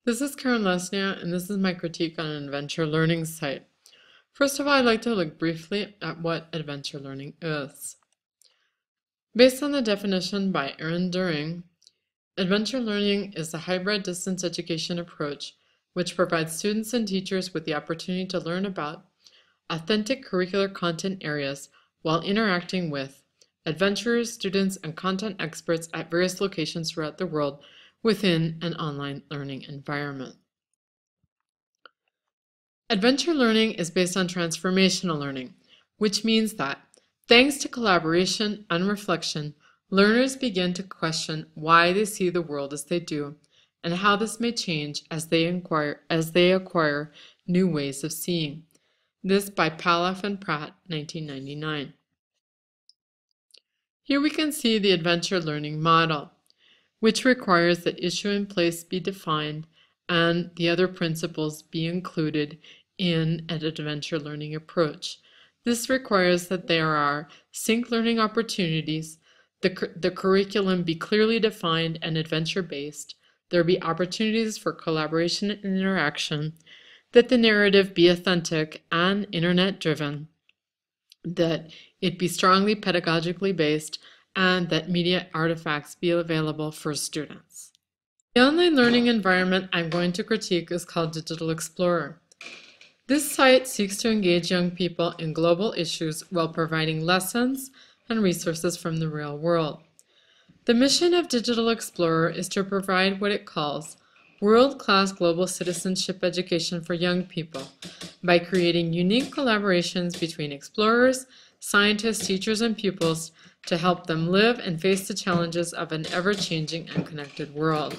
This is Karen Lesnia, and this is my critique on an adventure learning site. First of all, I'd like to look briefly at what adventure learning is. Based on the definition by Aaron During, adventure learning is a hybrid distance education approach which provides students and teachers with the opportunity to learn about authentic curricular content areas while interacting with adventurers, students, and content experts at various locations throughout the world within an online learning environment. Adventure learning is based on transformational learning, which means that, thanks to collaboration and reflection, learners begin to question why they see the world as they do and how this may change as they acquire new ways of seeing. This by Palaf and Pratt, 1999. Here we can see the adventure learning model, which requires that issue and place be defined and the other principles be included in an adventure learning approach. This requires that there are sync learning opportunities, the curriculum be clearly defined and adventure-based, there be opportunities for collaboration and interaction, that the narrative be authentic and internet-driven, that it be strongly pedagogically based, and that media artifacts be available for students. The online learning environment I'm going to critique is called Digital Explorer. This site seeks to engage young people in global issues while providing lessons and resources from the real world. The mission of Digital Explorer is to provide what it calls world-class global citizenship education for young people by creating unique collaborations between explorers, scientists, teachers, and pupils to help them live and face the challenges of an ever-changing and connected world.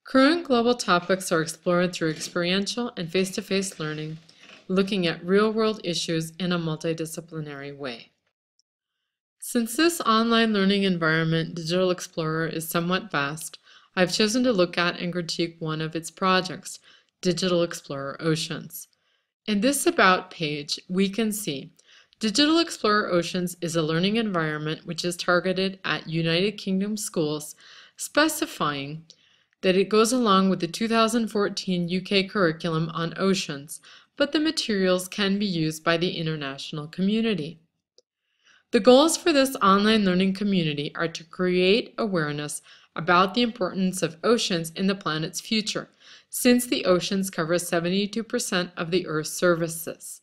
Current global topics are explored through experiential and face-to-face learning, looking at real-world issues in a multidisciplinary way. Since this online learning environment, Digital Explorer, is somewhat vast, I've chosen to look at and critique one of its projects, Digital Explorer Oceans. In this About page, we can see Digital Explorer Oceans is a learning environment which is targeted at United Kingdom schools, specifying that it goes along with the 2014 UK curriculum on oceans, but the materials can be used by the international community. The goals for this online learning community are to create awareness about the importance of oceans in the planet's future, since the oceans cover 72% of the Earth's surfaces.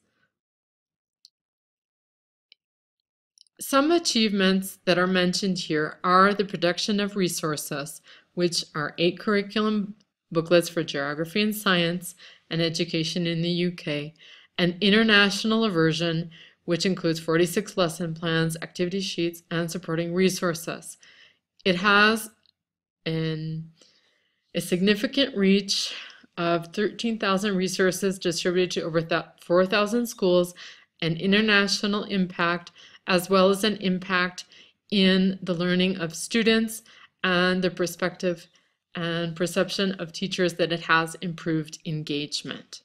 Some achievements that are mentioned here are the production of resources, which are 8 curriculum booklets for geography and science and education in the UK, an international version which includes 46 lesson plans, activity sheets, and supporting resources. It has a significant reach of 13,000 resources distributed to over 4,000 schools, an international impact, as well as an impact in the learning of students and the perspective and perception of teachers that it has improved engagement.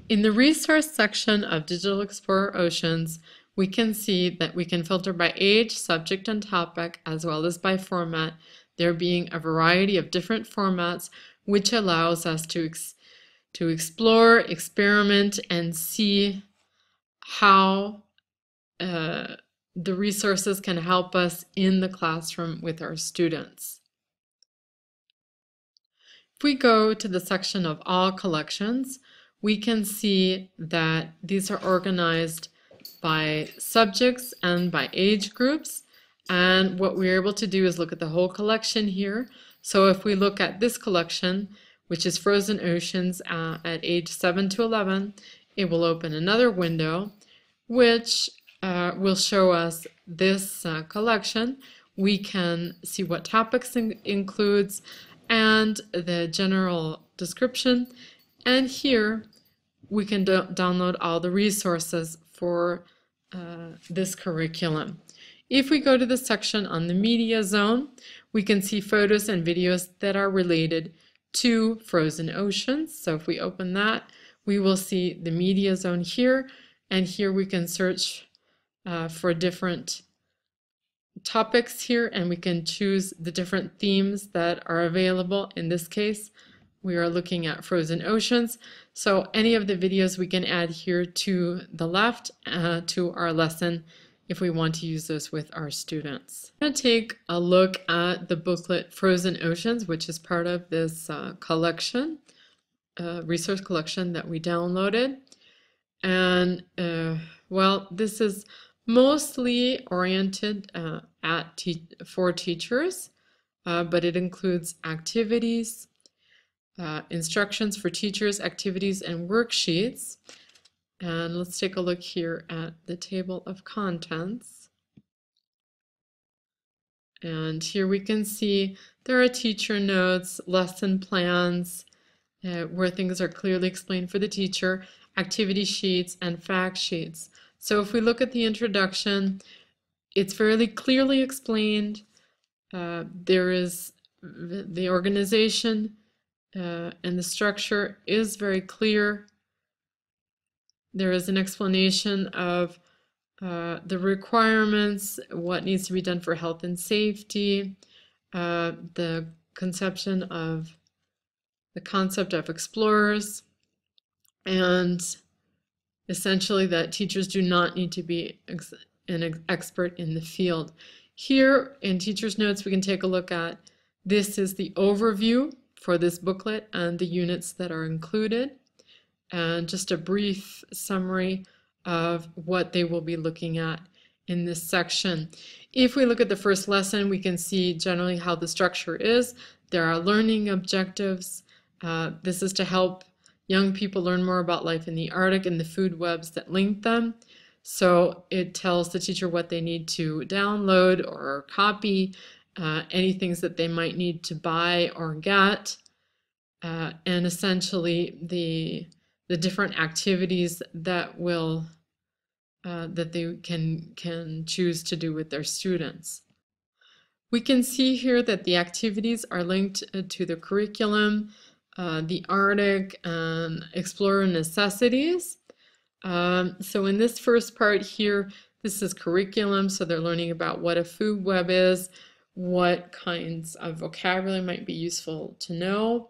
In the resource section of Digital Explorer Oceans, we can see that we can filter by age, subject, and topic, as well as by format, there being a variety of different formats which allows us to explore, experiment, and see how the resources can help us in the classroom with our students. If we go to the section of all collections, we can see that these are organized by subjects and by age groups. And what we're able to do is look at the whole collection here. So if we look at this collection, which is Frozen Oceans at age 7 to 11, it will open another window which will show us this collection. We can see what topics includes and the general description. And here we can download all the resources for this curriculum. If we go to the section on the media zone, we can see photos and videos that are related to Frozen Oceans. So if we open that, we will see the media zone here, and here we can search for different topics here, and we can choose the different themes that are available. In this case, we are looking at frozen oceans. So any of the videos we can add here to the left to our lesson if we want to use those with our students. I'm going to take a look at the booklet Frozen Oceans, which is part of this collection, resource collection that we downloaded. And well, this is mostly oriented for teachers, but it includes activities, instructions for teachers, activities, and worksheets. And let's take a look here at the table of contents. And here we can see there are teacher notes, lesson plans, where things are clearly explained for the teacher, activity sheets, and fact sheets. So if we look at the introduction, it's fairly clearly explained. There is the organization and the structure is very clear. There is an explanation of the requirements, what needs to be done for health and safety, the concept of explorers, and essentially that teachers do not need to be an expert in the field. Here in Teacher's Notes, we can take a look at this is the overview for this booklet and the units that are included, and just a brief summary of what they will be looking at in this section. If we look at the first lesson, we can see generally how the structure is. There are learning objectives. This is to help young people learn more about life in the Arctic and the food webs that link them. So it tells the teacher what they need to download or copy, any things that they might need to buy or get, and essentially the different activities that will that they can choose to do with their students. We can see here that the activities are linked to the curriculum, the Arctic, and Explorer necessities. So in this first part here, this is curriculum, so they're learning about what a food web is, what kinds of vocabulary might be useful to know.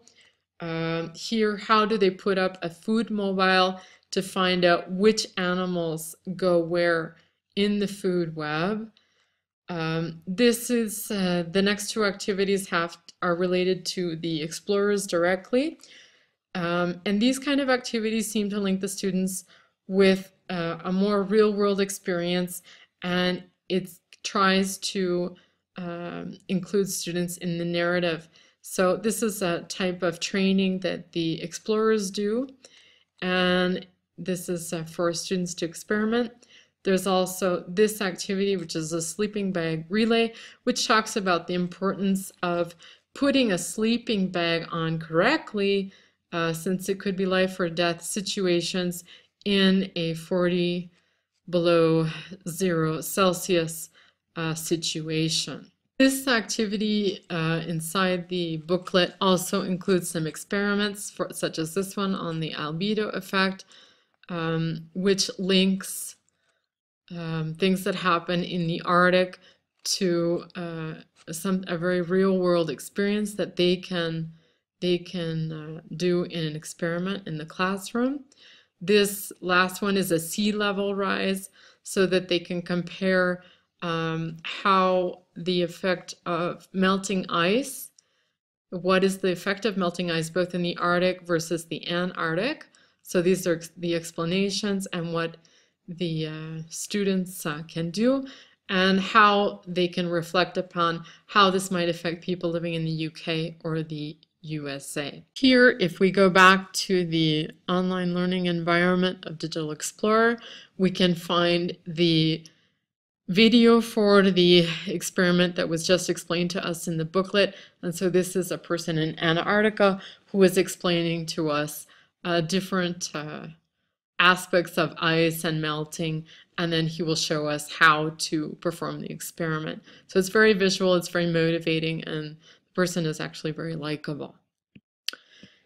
Here, how do they put up a food mobile to find out which animals go where in the food web. This is the next two activities are related to the explorers directly. And these kind of activities seem to link the students with a more real-world experience, and it tries to include students in the narrative. So this is a type of training that the explorers do, and this is for students to experiment. There's also this activity, which is a sleeping bag relay, which talks about the importance of putting a sleeping bag on correctly, since it could be life or death situations in a 40 below 0 Celsius situation. This activity inside the booklet also includes some experiments, such as this one on the albedo effect, which links things that happen in the Arctic to a very real-world experience that they can do in an experiment in the classroom. This last one is a sea level rise, so that they can compare how the effect of melting ice, what is the effect of melting ice both in the Arctic versus the Antarctic. So these are the explanations and what the students can do, and how they can reflect upon how this might affect people living in the UK or the USA. Here, if we go back to the online learning environment of Digital Explorer, we can find the video for the experiment that was just explained to us in the booklet. And so this is a person in Antarctica who is explaining to us different aspects of ice and melting, and then he will show us how to perform the experiment. So it's very visual, it's very motivating, and the person is actually very likable.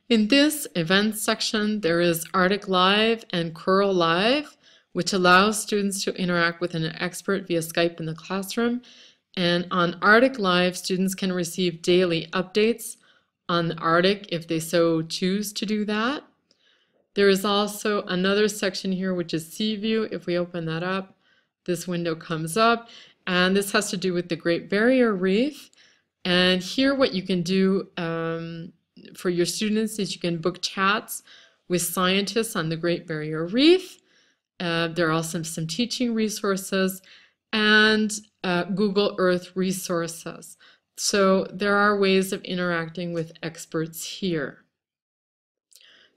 In this events section, there is Arctic Live and Coral Live, which allows students to interact with an expert via Skype in the classroom. And on Arctic Live, students can receive daily updates on the Arctic if they so choose to do that. There is also another section here, which is Sea View. If we open that up, this window comes up, and this has to do with the Great Barrier Reef. And here what you can do for your students is you can book chats with scientists on the Great Barrier Reef. There are also some teaching resources and Google Earth resources. So there are ways of interacting with experts here.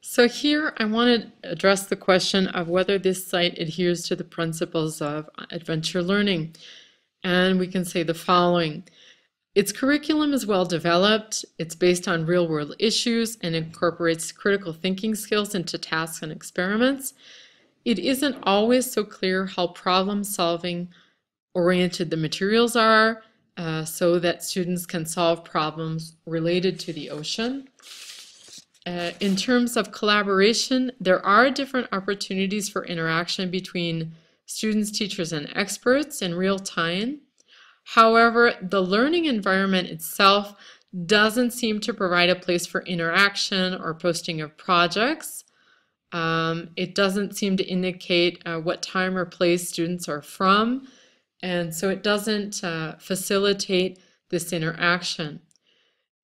So here I want to address the question of whether this site adheres to the principles of adventure learning. And we can say the following. Its curriculum is well developed, it's based on real-world issues, and incorporates critical thinking skills into tasks and experiments. It isn't always so clear how problem-solving oriented the materials are, so that students can solve problems related to the ocean. In terms of collaboration, there are different opportunities for interaction between students, teachers, and experts in real time. However, the learning environment itself doesn't seem to provide a place for interaction or posting of projects. It doesn't seem to indicate what time or place students are from, and so it doesn't facilitate this interaction.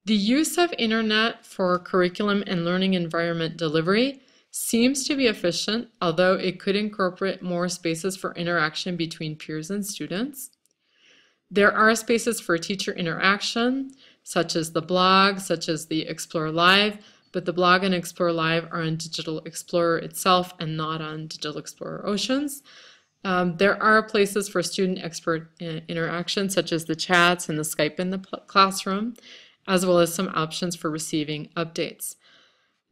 The use of internet for curriculum and learning environment delivery seems to be efficient, although it could incorporate more spaces for interaction between peers and students. There are spaces for teacher interaction, such as the blog, such as the Explore Live, but the blog and Explore Live are on Digital Explorer itself and not on Digital Explorer Oceans. There are places for student-expert interaction, such as the chats and the Skype in the classroom, as well as some options for receiving updates.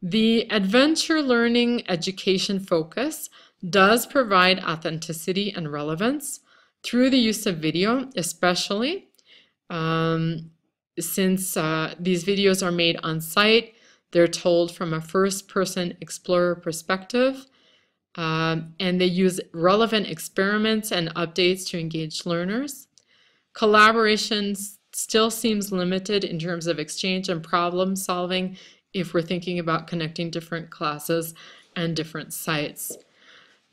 The adventure learning education focus does provide authenticity and relevance through the use of video, especially since these videos are made on site. They're told from a first-person explorer perspective, and they use relevant experiments and updates to engage learners. Collaboration still seems limited in terms of exchange and problem solving if we're thinking about connecting different classes and different sites.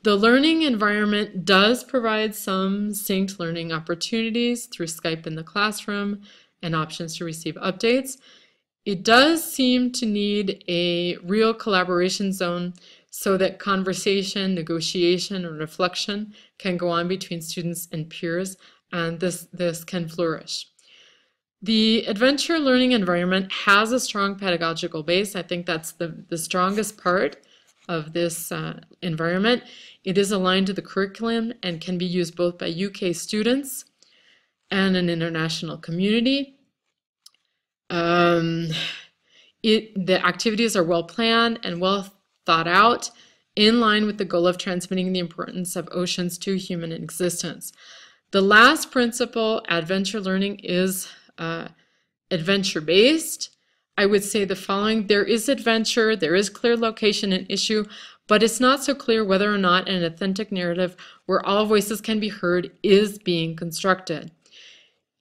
The learning environment does provide some synced learning opportunities through Skype in the classroom and options to receive updates. It does seem to need a real collaboration zone so that conversation, negotiation, and reflection can go on between students and peers, and this can flourish. The adventure learning environment has a strong pedagogical base. I think that's the strongest part of this environment. It is aligned to the curriculum and can be used both by UK students and an international community. The activities are well planned and well thought out, in line with the goal of transmitting the importance of oceans to human existence. The last principle, adventure learning, is adventure-based. I would say the following: there is adventure, there is clear location and issue, but it's not so clear whether or not an authentic narrative where all voices can be heard is being constructed.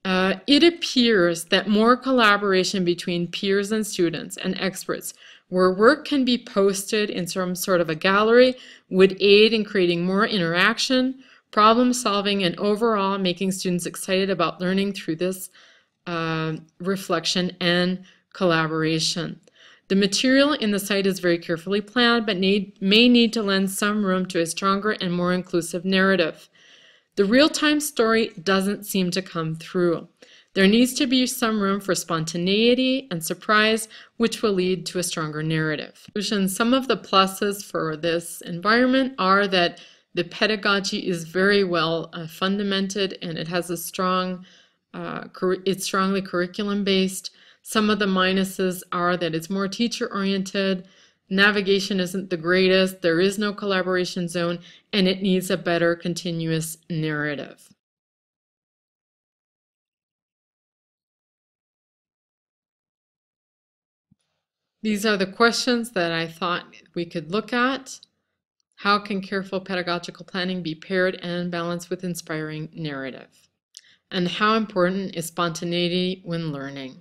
It appears that more collaboration between peers and students and experts, where work can be posted in some sort of a gallery, would aid in creating more interaction, problem solving, and overall making students excited about learning through this reflection and collaboration. The material in the site is very carefully planned, but may need to lend some room to a stronger and more inclusive narrative. The real-time story doesn't seem to come through. There needs to be some room for spontaneity and surprise, which will lead to a stronger narrative. Some of the pluses for this environment are that the pedagogy is very well fundamented, and it has a strong, it's strongly curriculum-based. Some of the minuses are that it's more teacher-oriented, navigation isn't the greatest, there is no collaboration zone, and it needs a better continuous narrative. These are the questions that I thought we could look at. How can careful pedagogical planning be paired and balanced with inspiring narrative? And how important is spontaneity when learning?